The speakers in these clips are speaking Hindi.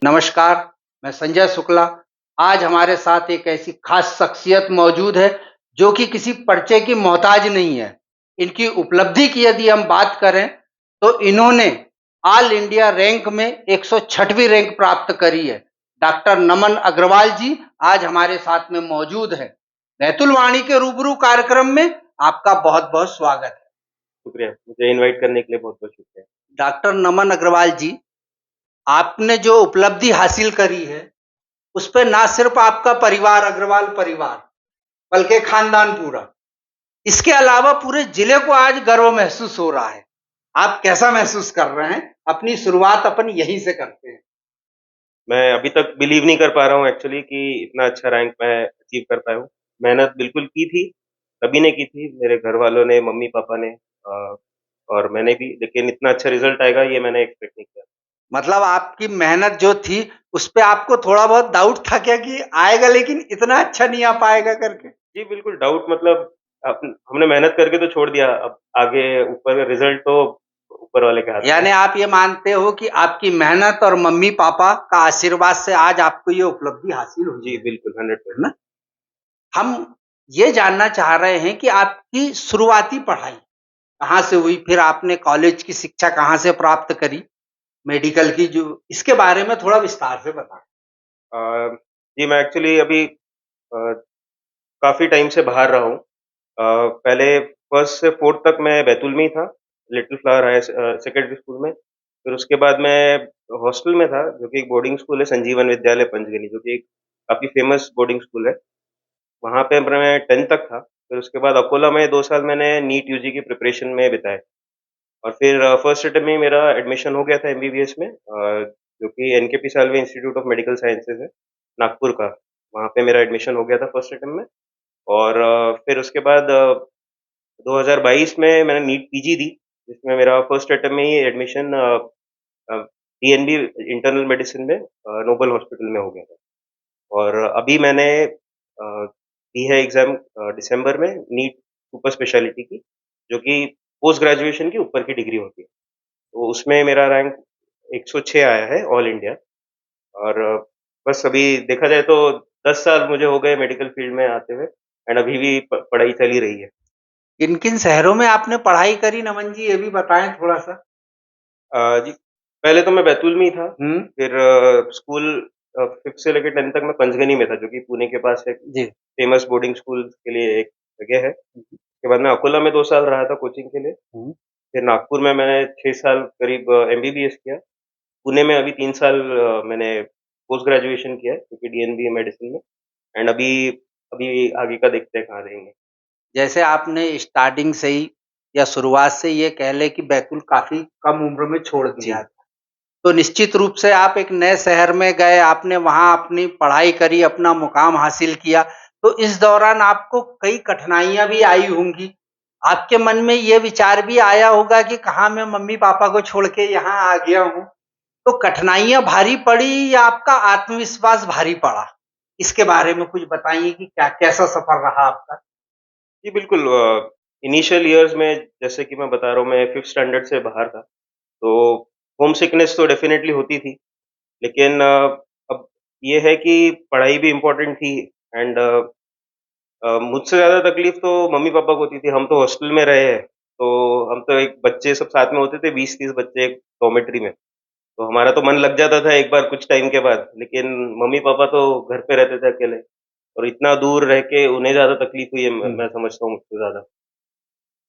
नमस्कार, मैं संजय शुक्ला। आज हमारे साथ एक ऐसी खास शख्सियत मौजूद है, जो कि किसी परिचय की मोहताज नहीं है। इनकी उपलब्धि की यदि हम बात करें, तो इन्होंने ऑल इंडिया रैंक में 106वीं रैंक प्राप्त करी है। डॉक्टर नमन अग्रवाल जी आज हमारे साथ में मौजूद हैं। बैतुल वाणी के रूबरू कार्यक्रम में आपका बहुत-बहुत स्वागत है। शुक्रिया, मुझे इनवाइट करने के लिए बहुत-बहुत शुक्रिया। डॉक्टर नमन अग्रवाल जी, आपने जो उपलब्धि हासिल करी है, उस पे ना सिर्फ आपका परिवार अग्रवाल परिवार, बल्कि खानदान पूरा, इसके अलावा पूरे जिले को आज गर्व महसूस हो रहा है। आप कैसा महसूस कर रहे हैं? अपनी शुरुआत अपन यहीं से करते हैं। मैं अभी तक बिलीव नहीं कर पा रहा हूँ एक्चुअली कि इतना अच्छा रैंक मैं अचीव कर पाया हूँ। मेहनत बिल्कुल की थी, सभी ने की थी, मेरे घरवालों ने, मम्मी-पापा ने और मैंने भी, लेकिन इतना अच्छा रिज़ल्ट आएगा ये मैंने एक्सपेक्ट नहीं किया। मतलब आपकी मेहनत जो थी, उस पे आपको थोड़ा बहुत डाउट था क्या कि आएगा लेकिन इतना अच्छा नहीं आ पाएगा करके? जी, बिल्कुल डाउट मतलब हमने मेहनत करके तो छोड़ दिया, अब आगे ऊपर रिज़ल्ट तो ऊपर वाले के हाथ में है। यानी आप ये मानते हो कि आपकी मेहनत और मम्मी-पापा का आशीर्वाद से आज आपको ये उपलब्धि हासिल हुई जी, है बिल्कुल है 100%। ना? हम ये जानना चाह रहे हैं कि आपकी शुरुआती पढ़ाई कहाँ से हुई? फिर आपने कॉलेज की शिक्षा कहाँ से प्राप्त करी? मेडिकल की जो इसके बारे में थोड़ा विस्तार से बताएँ। अ, जी, मैं एक्चुअली अभी काफ़ी टाइम से बाहर रहा हूँ। पहले 1st से 4th तक मैं बैतूल में ही था, लिटिल फ्लावर सेकेंडरी स्कूल में। फिर उसके बाद मैं हॉस्टल में था, जो कि एक बोर्डिंग स्कूल है, संजीवन विद्यालय पंचगनी, जो कि एक काफ़ी फ़ेमस बोर्डिंग स्कूल है। वहाँ पे मैं 10th तक था। फिर उसके बाद अकोला में 2 साल मैंने नीट यूजी की प्रिपरेशन में बिताए और फिर फर्स्ट अटेम्प्ट में ही मेरा एडमिशन हो गया था एमबीबीएस में, जो कि NKP Salve institute of medical sciences है, नागपुर का। वहाँ पे मेरा एडमिशन हो गया था फर्स्ट अटेम्प्ट में और फिर उसके बाद 2022 में मैंने नीट पीजी दी, जिसमें मेरा फर्स्ट अटेम्प्ट में ही एडमिशन डीएनबी इंटरनल मेडिसिन में नोबल हॉस्पिटल में हो गया था। और अभी मैंने दी है एग्ज़ाम दिसंबर में नीट सुपर स्पेशलिटी की, जो कि पोस्ट ग्रेजुएशन के ऊपर की डिग्री होती है। तो उसमें मेरा रैंक 106 आया है ऑल इंडिया और बस अभी देखा जाए तो 10 साल मुझे हो गए मेडिकल फील्ड में आते हुए एंड अभी भी प पढ़ाई चल ही रही है। किन-किन शहरों में आपने पढ़ाई करी नमन जी, ये भी बताएँ थोड़ा-सा? जी, पहले तो मैं बैतूल में ही था, हुँ, फिर स्कूल 5th से लेके 10th तक मैं पंचगनी में था, जो कि पुणे के पास एक जी। फेमस बोर्डिंग स्कूल के लिए एक जगह है। उसके बाद मैं अकोला में 2 साल रहा था कोचिंग के लिए, हुँ। फिर नागपुर में मैंने 6 साल करीब एमबीबीएस किया। पुणे में अभी 3 साल मैंने पोस्ट ग्रेजुएशन किया है, जो कि डीएनबी मेडिसिन में एंड अभी अभी आगे का देखते हैं कहाँ रहेंगे। जैसे आपने स्टार्टिंग से ही या शुरुआत से ये कह लें कि बैतूल काफ़ी कम उम्र में छोड़ दिया जी। था। तो निश्चित रूप से आप एक नए शहर में गए, आपने वहाँ अपनी पढ़ाई करी, अपना मुकाम हासिल किया, तो इस दौरान आपको कई कठिनाइयाँ भी आई होंगी। आपके मन में ये विचार भी आया होगा कि कहाँ मैं मम्मी-पापा को छोड़ के यहाँ आ गया हूँ। तो कठिनाइयाँ भारी पड़ी या आपका आत्मविश्वास भारी पड़ा? इसके बारे में कुछ बताइए कि क्या कैसा सफ़र रहा आपका? जी, बिल्कुल इनिशियल इयर्स में जैसे कि मैं बता रहा हूँ मैं 5th स्टैंडर्ड से बाहर था, तो होम सिकनेस तो डेफ़िनेटली होती थी। लेकिन अब ये है कि पढ़ाई भी इम्पोर्टेंट थी एंड मुझसे ज़्यादा तकलीफ़ तो मम्मी-पापा को होती थी। हम तो हॉस्टल में रहे हैं, तो हम तो एक बच्चे सब साथ में होते थे 20-30 बच्चे एक डॉर्मेट्री में। तो हमारा तो मन लग जाता था एक बार कुछ टाइम के बाद, लेकिन मम्मी-पापा तो घर पे रहते थे अकेले और इतना दूर रह के उन्हें ज़्यादा तकलीफ़ हुई है हुँ। मैं समझता हूँ मुझसे ज़्यादा।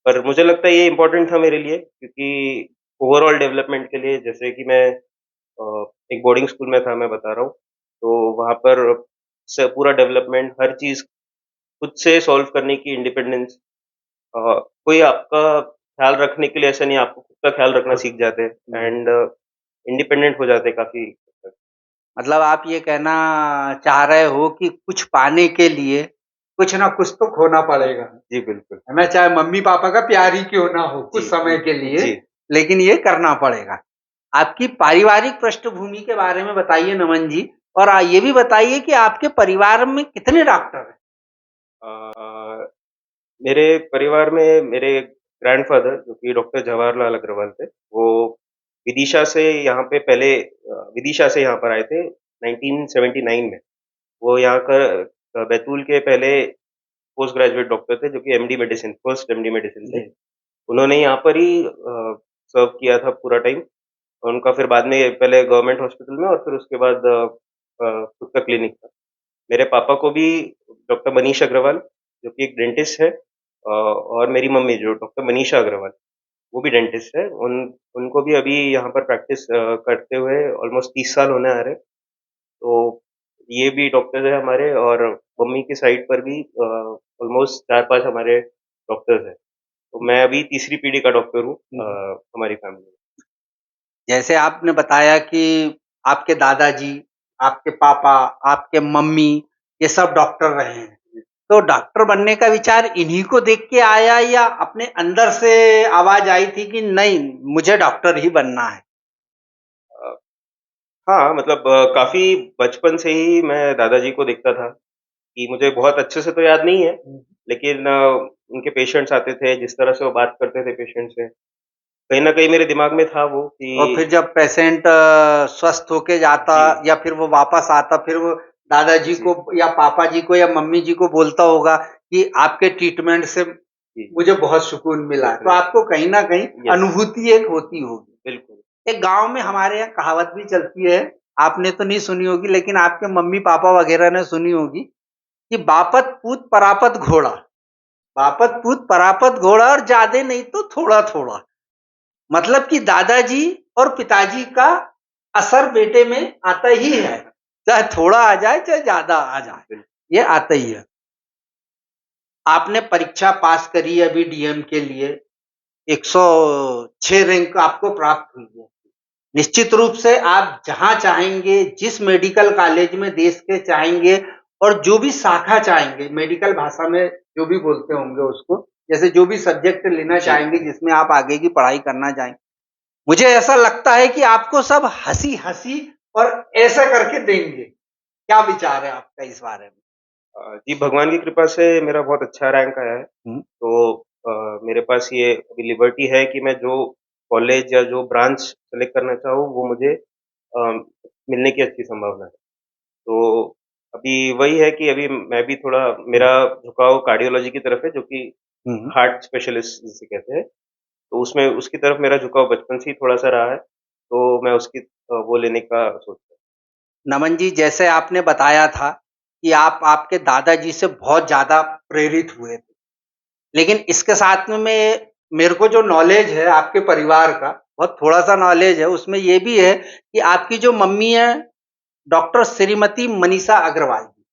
पर मुझे लगता है ये इम्पोर्टेंट था मेरे लिए क्योंकि ओवरऑल डेवलपमेंट के लिए जैसे कि मैं एक बोर्डिंग स्कूल में था मैं बता रहा हूँ, तो वहाँ पर पूरा डेवलपमेंट हर चीज़ खुद से सॉल्व करने की इंडिपेंडेंस कोई आपका ख़्याल रखने के लिए ऐसा नहीं है, आपको खुद का ख़्याल रखना खुद सीख जाते हैं हुँ। एंड इंडिपेंडेंट हो जाते हैं काफ़ी हद तक। मतलब आप ये कहना चाह रहे हो कि कुछ पाने के लिए कुछ ना कुछ तो खोना पड़ेगा, जी, बिल्कुल। है ना? चाहे मम्मी-पापा का प्यार ही क्यों ना हो कुछ जी, समय के लिए, जी। लेकिन ये करना पड़ेगा। आपकी पारिवारिक पृष्ठभूमि के बारे में बताइए नमन जी और ये भी बताइए कि आपके परिवार में कितने डॉक्टर हैं? अ, मेरे परिवार में मेरे ग्रैंडफ़ादर जो कि डॉक्टर जवाहरलाल अग्रवाल थे, वो विदिशा से यहाँ पे पहले विदिशा से यहाँ पर आए थे 1979 में। वो यहाँ का बैतूल के पहले पोस्ट ग्रेजुएट डॉक्टर थे जो कि MD medicine first MD medicine थे। जी। उन्होंने यहाँ पर ही सर्व किया था पूरा टाइम। उनका फिर बाद में पहले गवर्नमेंट हॉस्पिटल में और फिर उसके बाद खुद का क्लिनिक था। मेरे पापा को भी डॉक्टर मनीष अग्रवाल जो कि एक डेंटिस्ट है और मेरी मम्मी जो डॉक्टर मनीषा अग्रवाल, वो भी डेंटिस्ट है। उनको भी अभी यहाँ पर प्रैक्टिस करते हुए ऑलमोस्ट 30 साल होने आ रहे हैं। तो ये भी डॉक्टर है हमारे और मम्मी की साइड पर भी ऑलमोस्ट 4-5 हमारे डॉक्टर्स हैं। तो मैं अभी तीसरी पीढ़ी का डॉक्टर हूँ हमारी फैमिली में। जैसे आपने बताया कि आपके दादाजी, आपके पापा, आपके मम्मी ये सब डॉक्टर रहे हैं। तो डॉक्टर बनने का विचार इन्हीं को देख के आया या अपने अंदर से आवाज़ आई थी कि नहीं मुझे डॉक्टर ही बनना है? अ, हाँ, मतलब काफ़ी बचपन से ही मैं दादाजी को देखता था कि मुझे बहुत अच्छे से तो याद नहीं है, लेकिन उनके पेशेंट्स आते थे, जिस तरह से वो बात करते थे पेशेंट से, कहीं न कहीं मेरे दिमाग में था वो और फिर कि जब पेशेंट स्वस्थ होके जाता जी, या फिर वो वापस आता फिर वो दादाजी जी, को या पापा जी को या मम्मी जी को बोलता होगा कि आपके ट्रीटमेंट से जी, मुझे बहुत सुकून मिला है। तो डेफ़िनेटली, आपको कहीं न कहीं यस, अनुभूति एक होती होगी। बिल्कुल। एक गाँव में हमारे यहाँ कहावत भी चलती है, आपने तो नहीं सुनी होगी लेकिन आपके मम्मी-पापा वगैरह ने सुनी होगी कि बापत पूत परापत घोड़ा। बापत पूत परापत घोड़ा और ज्यादे नहीं तो थोड़ा-थोड़ा। मतलब कि दादाजी और पिताजी का असर बेटे में आता ही है। चाहे थोड़ा आ जाए, चाहे ज़्यादा आ जाए, बिल्कुल। ये आता ही है। आपने परीक्षा पास करी अभी डीएम के लिए, 106 रैंक आपको प्राप्त हुई है। निश्चित रूप से आप जहाँ चाहेंगे, जिस मेडिकल कॉलेज में देश के चाहेंगे और जो भी शाखा चाहेंगे, मेडिकल भाषा में जो भी बोलते होंगे उसको, जैसे जो भी सब्जेक्ट लेना जी। चाहेंगे, जिसमें आप आगे की पढ़ाई करना चाहेंगे। मुझे ऐसा लगता है कि आपको सब हँसी-हँसी और ऐसा करके देंगे। क्या विचार है आपका इस बारे में? जी, भगवान की कृपा से मेरा बहुत अच्छा रैंक आया है। हुँ, तो मेरे पास ये अभी लिबर्टी है कि मैं जो कॉलेज या जो ब्रांच सेलेक्ट करना चाहूँ, वो मुझे मिलने की अच्छी संभावना है। तो अभी वही है कि अभी मैं भी थोड़ा हुँ, मेरा झुकाव कार्डियोलॉजी की तरफ है, जो कि हुँ। हार्ट स्पेशलिस्ट जिसे कहते हैं। तो उसमें उसकी तरफ मेरा झुकाव बचपन से ही थोड़ा-सा रहा है, तो मैं उसकी वो लेने का सोच रहा नमन जी, जैसे आपने बताया था कि आप आपके दादाजी से बहुत ज़्यादा प्रेरित हुए थे। लेकिन इसके साथ में मेरे को जो नॉलेज है आपके परिवार का, बहुत थोड़ा-सा नॉलेज है, उसमें ये भी है कि आपकी जो मम्मी हैं, डॉक्टर श्रीमती मनीषा अग्रवाल जी,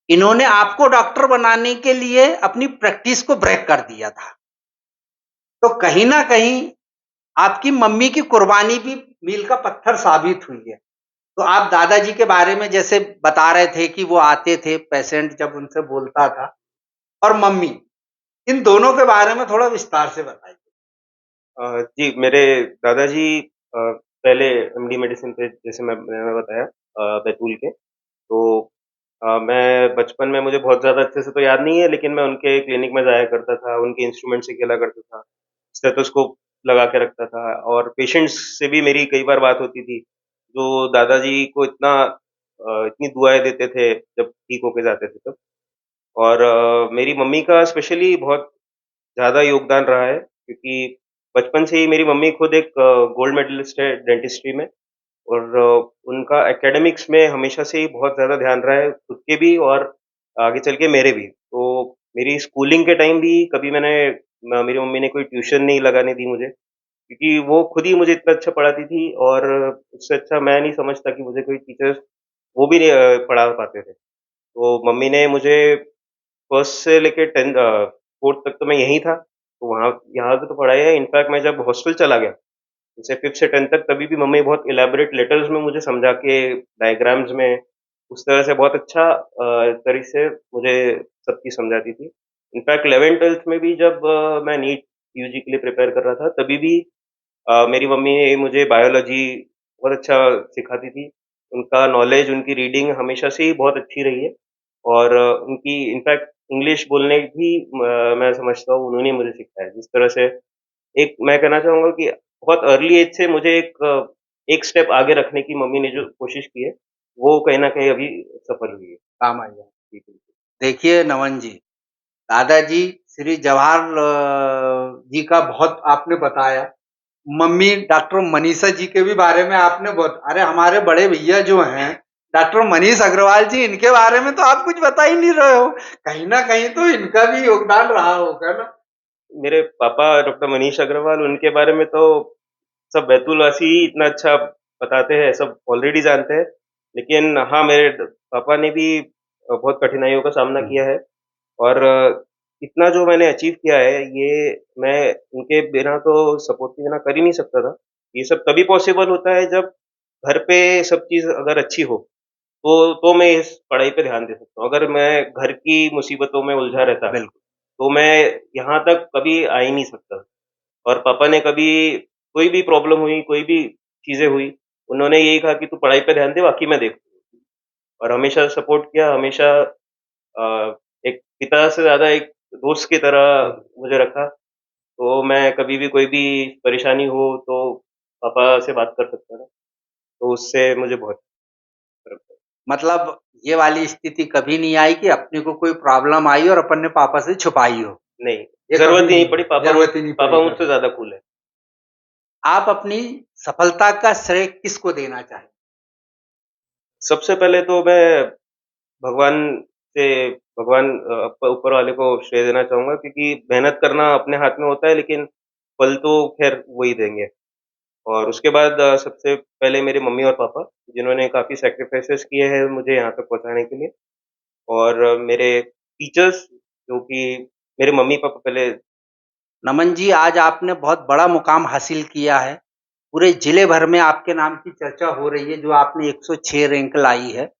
इन्होंने आपको डॉक्टर बनाने के लिए अपनी प्रैक्टिस को ब्रेक कर दिया था। तो कहीं न कहीं आपकी मम्मी की कुर्बानी भी मील का पत्थर साबित हुई है। तो आप दादाजी के बारे में जैसे बता रहे थे कि वो आते थे, पेशेंट जब उनसे बोलता था और मम्मी, इन दोनों के बारे में थोड़ा विस्तार से बताइए? जी, मेरे दादाजी पहले एमडी मेडिसिन थे, जैसे मैंने बताया बैतूल के। तो मैं बचपन में मुझे बहुत ज़्यादा अच्छे से तो याद नहीं है, लेकिन मैं उनके क्लिनिक में जाया करता था, उनके इंस्ट्रूमेंट से खेला करता था, स्टेथोस्कोप लगा के रखता था और पेशेंट्स से भी मेरी कई बार बात होती थी, जो दादाजी को इतनी दुआएँ देते थे, जब ठीक होके जाते थे तब। और मेरी मम्मी का स्पेशली बहुत ज़्यादा योगदान रहा है, क्योंकि बचपन से ही मेरी मम्मी खुद एक गोल्ड मेडलिस्ट है डेंटिस्ट्री में और उनका एकेडमिक्स में हमेशा से ही बहुत ज़्यादा ध्यान रहा है, खुद के भी और आगे चल के मेरे भी। तो मेरी स्कूलिंग के टाइम भी कभी मेरी मम्मी ने कोई ट्यूशन नहीं लगाने दी मुझे, क्योंकि वो खुद ही मुझे इतना अच्छा पढ़ाती थी और उससे अच्छा मैं नहीं समझता कि मुझे कोई टीचर्स वो भी नहीं पढ़ा पाते थे। तो मम्मी ने मुझे फर्स्ट से लेके 4th तक तो मैं यहीं था, तो वहाँ यहाँ पे तो पढ़ाई है, इनफैक्ट मैं जब हॉस्टल चला गया, जैसे 5th से 10th तक, तभी भी मम्मी बहुत इलैबोरेट लेटर्स में मुझे समझा के, डायग्राम्स में, उस तरह से बहुत अच्छा तरीके से मुझे सब चीज़ समझाती थी। इनफैक्ट 11th-12th में भी जब मैं नीट यूजी के लिए प्रिपेयर कर रहा था, तभी भी मेरी मम्मी मुझे बायोलॉजी बहुत अच्छा सिखाती थी। उनका नॉलेज, उनकी रीडिंग हमेशा से ही बहुत अच्छी रही है और उनकी इनफैक्ट इंग्लिश बोलने भी मैं समझता हूँ उन्होंने मुझे सिखाया। जिस तरह से एक मैं कहना चाहूँगा कि बहुत अर्ली एज से मुझे एक स्टेप आगे रखने की मम्मी ने जो कोशिश की है, वो कहीं न कहीं अभी सफल हुई है। काम आई है। जी, बिल्कुल। देखिए नमन जी, दादाजी श्री जवाहर जी का बहुत आपने बताया। मम्मी डॉक्टर मनीषा जी के भी बारे में आपने बहुत अरे हमारे बड़े भैया जो हैं, डॉक्टर मनीष अग्रवाल जी इनके बारे में तो आप कुछ बता ही नहीं रहे हो। कहीं न कहीं तो इनका भी योगदान रहा होगा ना? मेरे पापा डॉक्टर मनीष अग्रवाल, उनके बारे में तो सब बैतूल-वासी ही इतना अच्छा बताते हैं, सब ऑलरेडी जानते हैं। लेकिन हाँ, मेरे पापा ने भी बहुत कठिनाइयों का सामना हुँ। किया है और इतना जो मैंने अचीव किया है, ये मैं उनके बिना तो सपोर्ट के बिना कर ही नहीं सकता था। ये सब तभी पॉसिबल होता है जब घर पे सब चीज़ अगर अच्छी हो, तो मैं इस पढ़ाई पे ध्यान दे सकता हूँ। अगर मैं घर की मुसीबतों में उलझा रहता, बिल्कुल। तो मैं यहाँ तक कभी आ ही नहीं सकता। और पापा ने कभी कोई भी प्रॉब्लम हुई, कोई भी चीज़ें हुई, उन्होंने यही कहा कि तू पढ़ाई पे ध्यान दे, बाकी मैं देखूँगा। और हमेशा सपोर्ट किया, हमेशा एक पिता से ज़्यादा एक दोस्त की तरह हुँ। मुझे रखा। तो मैं कभी भी कोई भी परेशानी हो तो पापा से बात कर सकता था। तो उससे मुझे बहुत फ़र्क पड़ा। मतलब ये वाली स्थिति कभी नहीं आई कि अपने को कोई प्रॉब्लम आई और अपन ने पापा से छुपाई हो। नहीं, ये कभी ज़रूरत ही नहीं नहीं पड़ी, हुआ, ज़रूरत ही नहीं पड़ी पापा मुझसे कभी। ज़्यादा कूल हैं। आप अपनी सफलता का श्रेय किसको देना चाहेंगे? सबसे पहले तो मैं भगवान से भगवान ऊपर वाले को श्रेय देना चाहूँगा क्योंकि मेहनत करना अपने हाथ में होता है लेकिन फल तो ख़ैर वही देंगे। और उसके बाद सबसे पहले मेरे मम्मी और पापा जिन्होंने काफ़ी सैक्रिफाइसेस किए हैं मुझे यहाँ तक पहुँचाने के लिए और मेरे टीचर्स जो कि मेरे मम्मी-पापा पहले नमन जी, आज आपने बहुत बड़ा मुकाम हासिल किया है। पूरे ज़िले भर में आपके नाम की चर्चा हो रही है, जो आपने 106 रैंक लाई है।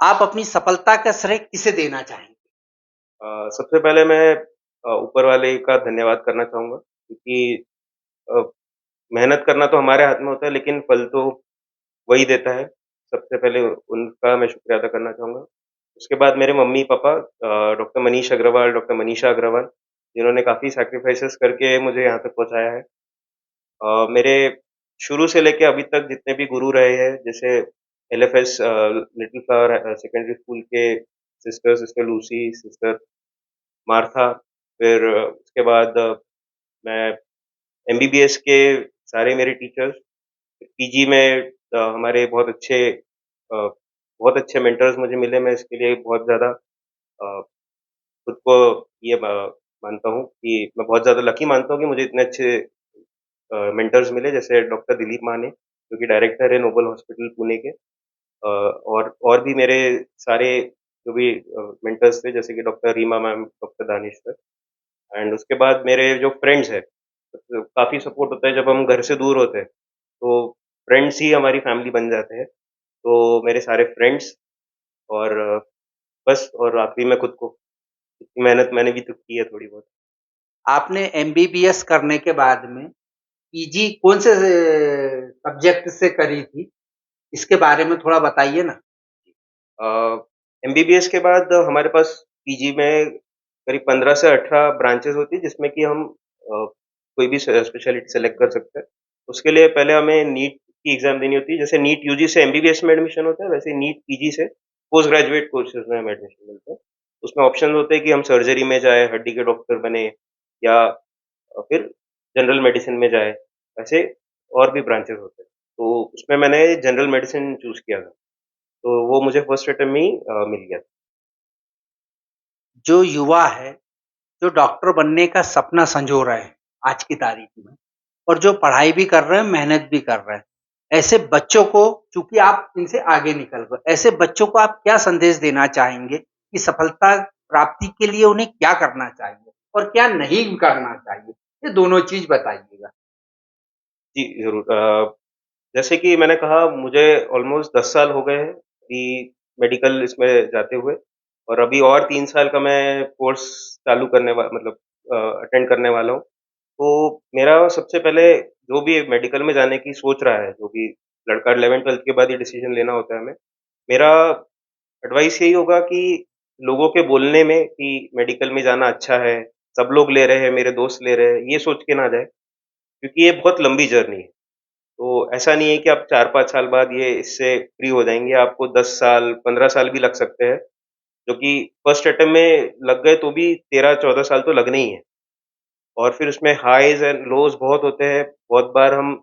आप अपनी सफलता का श्रेय किसे देना चाहेंगे? सबसे पहले मैं ऊपर वाले का धन्यवाद करना चाहूँगा क्योंकि अ, मेहनत करना तो हमारे हाथ में होता है लेकिन फल तो वही देता है। सबसे पहले उनका मैं शुक्रिया अदा करना चाहूँगा। उसके बाद मेरे मम्मी-पापा डॉक्टर मनीष अग्रवाल, डॉक्टर मनीषा अग्रवाल, जिन्होंने काफ़ी सैक्रिफाइसेस करके मुझे यहाँ तक पहुँचाया है। मेरे शुरू से लेके अभी तक जितने भी गुरु रहे हैं, जैसे LFS little flower secondary school के सिस्टर लूसी, सिस्टर मार्था, फिर उसके बाद मैं एमबीबीएस के सारे मेरे टीचर्स, पीजी में हमारे बहुत अच्छे मेंटर्स मुझे मिले, मैं इसके लिए बहुत ज़्यादा खुद को ये मानता हूँ कि मैं बहुत ज़्यादा लकी मानता हूँ कि मुझे इतने अच्छे मेंटर्स मिले, जैसे डॉक्टर दिलीप माने, जो कि डायरेक्टर है नोबल हॉस्पिटल पुणे के। और भी मेरे सारे जो भी मेंटर्स थे, जैसे कि doctor Reema ma'am, doctor Danish sir and उसके बाद मेरे जो फ्रेंड्स हैं, काफ़ी सपोर्ट होता है जब हम घर से दूर होते हैं, तो फ्रेंड्स ही हमारी फैमिली बन जाते हैं। तो मेरे सारे फ्रेंड्स और बस और आखिरी में खुद को, इतनी मेहनत मैंने भी तो की है थोड़ी बहुत। आपने एमबीबीएस करने के बाद में पीजी कौन से सब्जेक्ट से करी थी? इसके बारे में थोड़ा बताइए ना? अ, एमबीबीएस के बाद हमारे पास पीजी में करीब 15 से 18 ब्रांचेज़ होती हैं जिसमें कि हम कोई भी स्पेशलिटी सेलेक्ट कर सकते हैं। उसके लिए पहले हमें नीट की एग्ज़ाम देनी होती है, जैसे नीट यूजी से एमबीबीएस में एडमिशन होता है, वैसे नीट पीजी से पोस्ट ग्रेजुएट कोर्सेज़ में हमें एडमिशन मिलता है। उसमें ऑप्शन होते हैं कि हम सर्जरी में जाएँ, हड्डी के डॉक्टर बने या फिर जनरल मेडिसिन में जाएँ, ऐसे और भी ब्रांचेज़ होते हैं। तो उसमें मैंने जनरल मेडिसिन चूज़ किया था। तो वो मुझे फर्स्ट अटेम्प्ट में ही मिल गया। जो युवा है, जो डॉक्टर बनने का सपना संजो रहे हैं आज की तारीख में और जो पढ़ाई भी कर रहे हैं, मेहनत भी कर रहे हैं। ऐसे बच्चों को चूँकि आप इनसे आगे निकल गए, ऐसे बच्चों को आप क्या संदेश देना चाहेंगे कि सफलता प्राप्ति के लिए उन्हें क्या करना चाहिए और क्या नहीं करना चाहिए? ये दोनों चीज़ बताइएगा। जी, ज़रूर जैसे कि मैंने कहा मुझे ऑलमोस्ट 10 साल हो गए हैं कि मेडिकल इसमें जाते हुए और अभी और 3 साल का मैं कोर्स चालू करने वा मतलब अटेंड करने वाला हूँ। तो मेरा सबसे पहले जो भी मेडिकल में जाने की सोच रहा है, जो भी लड़का 11th-12th के बाद ये डिसीज़न लेना होता है हमें, मेरा एडवाइस यही होगा कि लोगों के बोलने में कि मेडिकल में जाना अच्छा है, सब लोग ले रहे हैं, मेरे दोस्त ले रहे हैं, ये सोच के ना जाए। क्योंकि ये बहुत लंबी जर्नी है। तो ऐसा नहीं है कि आप 4-5 साल बाद ये इससे फ्री हो जाएँगे, आपको 10 साल, 15 साल भी लग सकते हैं, जो कि फर्स्ट अटेम्प्ट में लग गए तो भी 13-14 साल तो लगने ही हैं। और फिर उसमें हाइज़ एंड लोज़ बहुत होते हैं, बहुत बार हम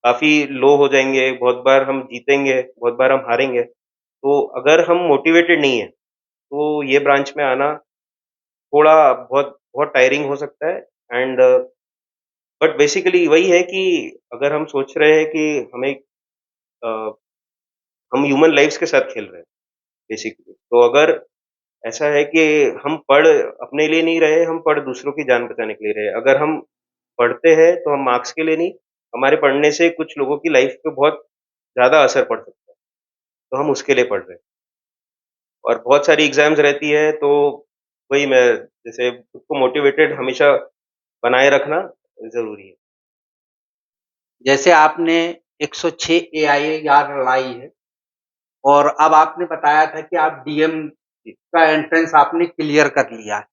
काफ़ी लो हो जाएँगे, बहुत बार हम जीतेंगे, बहुत बार हम हारेंगे। तो अगर हम मोटिवेटेड नहीं हैं, तो ये ब्रांच में आना थोड़ा बहुत बहुत टायरिंग हो सकता है एंड बट बेसिकली वही है कि अगर हम सोच रहे हैं कि अ, हम ह्यूमन लाइव्स के साथ खेल रहे हैं बेसिकली। तो अगर ऐसा है कि हम पढ़ अपने लिए नहीं रहे, हम पढ़ दूसरों की जान बचाने के लिए रहे। अगर हम पढ़ते हैं तो हम मार्क्स के लिए नहीं, हमारे पढ़ने से कुछ लोगों की लाइफ पे बहुत ज़्यादा असर पड़ सकता है, तो हम उसके लिए पढ़ रहे हैं। और बहुत सारी एग्ज़ाम्स रहती है तो वही मैं जैसे खुद को मोटिवेटेड हमेशा बनाए रखना ज़रूरी है। जैसे आपने 106 एआईआर लाई है और अब आपने बताया था कि आप डीएम का एंट्रेंस आपने क्लियर कर लिया है।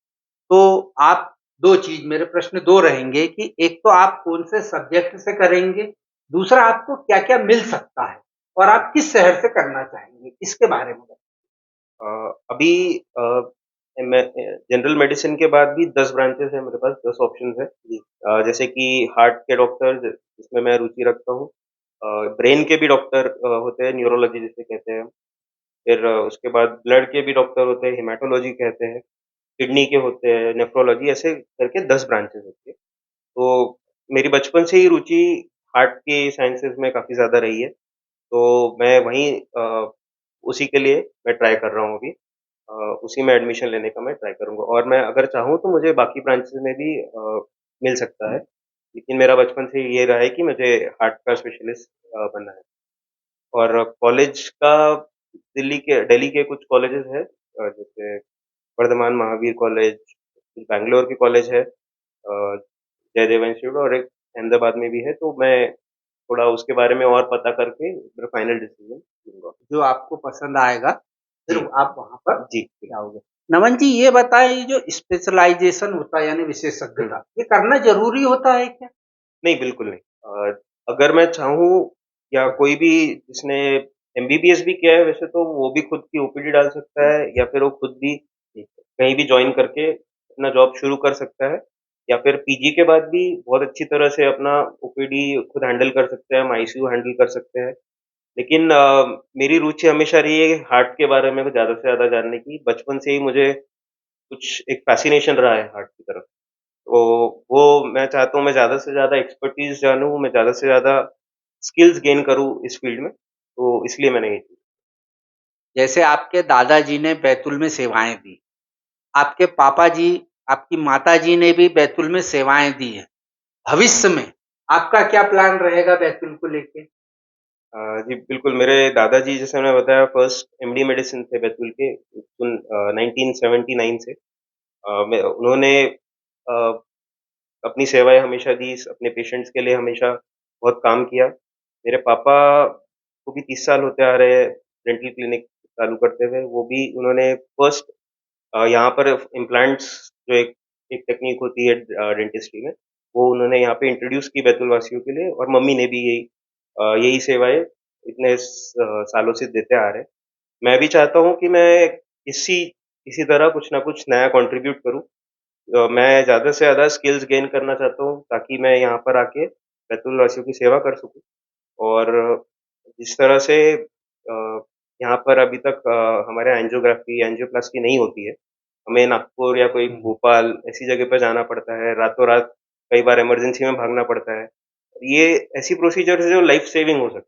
तो आप 2 चीज़ मेरे प्रश्न 2 रहेंगे कि एक तो आप कौन से सब्जेक्ट से करेंगे? दूसरा आपको क्या-क्या मिल सकता है? और आप किस शहर से करना चाहेंगे? इसके बारे में बताइए। अभी मैं जनरल मेडिसिन के बाद भी 10 ब्रांचेज़ हैं मेरे पास, 10 ऑप्शंस हैं। जी। जैसे कि हार्ट के डॉक्टर जिसमें मैं रुचि रखता हूँ। ब्रेन के भी डॉक्टर होते हैं, न्यूरोलॉजी जिसे कहते हैं। फिर उसके बाद ब्लड के भी डॉक्टर होते हैं, हेमेटोलॉजी कहते हैं। किडनी के होते हैं, नेफ्रोलॉजी ऐसे करके 10 ब्रांचेज़ होती है। तो मेरी बचपन से ही रुचि हार्ट के साइंसेज़ में काफ़ी ज़्यादा रही है। तो मैं वहीं उसी के लिए मैं ट्राई कर रहा हूँ अभी। अ, उसी में एडमिशन लेने का मैं ट्राई करूँगा और मैं अगर चाहूँ तो मुझे बाकी ब्रांचेज़ में भी मिल सकता है। लेकिन मेरा बचपन से ये रहा है कि मुझे हार्ट का स्पेशलिस्ट बनना है। और कॉलेज का दिल्ली के कुछ कॉलेजेस हैं जैसे वर्धमान महावीर कॉलेज, बैंगलोर के कॉलेज है जयदेव इंस्टीट्यूट और एक अहमदाबाद में भी है, तो मैं थोड़ा उसके बारे में और पता करके फिर फाइनल डिसीज़न लूँगा। जो आपको पसंद आएगा, फिर जी, आप वहाँ पर जी, बिल्कुल। जाओगे। नमन जी ये बताएँ ये जो स्पेशलाइज़ेशन होता है यानी हुँ। विशेषज्ञता, ये करना ज़रूरी होता है क्या? नहीं, बिल्कुल नहीं। अगर मैं चाहूँ या कोई भी जिसने एमबीबीएस भी किया है वैसे तो वो भी खुद की ओपीडी डाल सकता है या फिर वो खुद भी कहीं भी जॉइन करके अपना जॉब शुरू कर सकता है या फिर पीजी के बाद भी बहुत अच्छी तरह से अपना ओपीडी खुद हैंडल कर सकते हैं, हम आईसीयू हैंडल कर सकते हैं। लेकिन मेरी रुचि हमेशा रही है हार्ट के बारे में ज़्यादा से ज़्यादा जानने की। बचपन से ही मुझे कुछ एक फ़ैसिनेशन रहा है हार्ट की तरफ। तो वो मैं चाहता हूँ मैं ज़्यादा से ज़्यादा एक्सपर्टीज़ जानूँ, मैं ज़्यादा से ज़्यादा स्किल्स गेन करूँ इस फ़ील्ड में, तो इसलिए मैंने ये चूज़ जैसे आपके दादाजी ने बैतूल में सेवाएँ दी, आपके पापा जी, आपकी माताजी ने भी बैतूल में सेवाएँ दी हैं। भविष्य में आपका क्या प्लान रहेगा बैतूल को लेके? जी, बिल्कुल मेरे दादाजी जैसे मैंने बताया फर्स्ट एमडी मेडिसिन थे बैतूल के 1979 से। मैं उन्होंने अ, अपनी सेवाएँ हमेशा दी, अपने पेशेंट्स के लिए हमेशा बहुत काम किया। मेरे पापा को भी 30 साल होते आ रहे हैं डेंटल क्लिनिक चालू करते हुए, वो भी उन्होंने फर्स्ट यहाँ पर इम्प्लांट्स जो एक एक टेक्नीक होती है डेंटिस्ट्री में, वो उन्होंने यहाँ पे इंट्रोड्यूस की बैतूल वासियों के लिए और मम्मी ने भी यही सेवाएँ इतने सालों से देते आ रहे हैं। मैं भी चाहता हूँ कि मैं इसी इसी तरह कुछ ना कुछ नया कंट्रीब्यूट करूँ। मैं ज़्यादा से ज़्यादा स्किल्स गेन करना चाहता हूँ ताकि मैं यहाँ पर आके बैतूल वासियों की सेवा कर सकूँ और जिस तरह से यहाँ पर अभी तक हमारे यहाँ एंजियोग्राफ़ी, एंजियोप्लास्टी नहीं होती है। हमें नागपुर या कोई भोपाल ऐसी जगह पे जाना पड़ता है, रातों-रात कई बार इमरजेंसी में भागना पड़ता है। ये ऐसी प्रोसीजर्स है जो लाइफ़ सेविंग हो सकती है,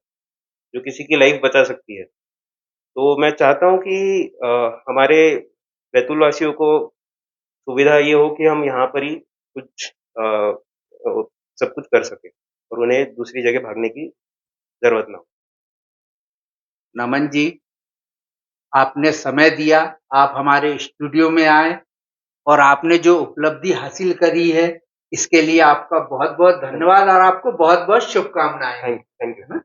जो किसी की लाइफ़ बचा सकती है। तो मैं चाहता हूँ कि हमारे बैतूल वासियों को सुविधा ये हो कि हम यहाँ पर ही कुछ सब कुछ कर सकें और उन्हें दूसरी जगह भागने की ज़रूरत ना हो। नमन जी, आपने समय दिया, आप हमारे स्टूडियो में आए और आपने जो उपलब्धि हासिल करी है, इसके लिए आपका बहुत-बहुत धन्यवाद और आपको बहुत-बहुत शुभकामनाएँ। Thank you. हैं।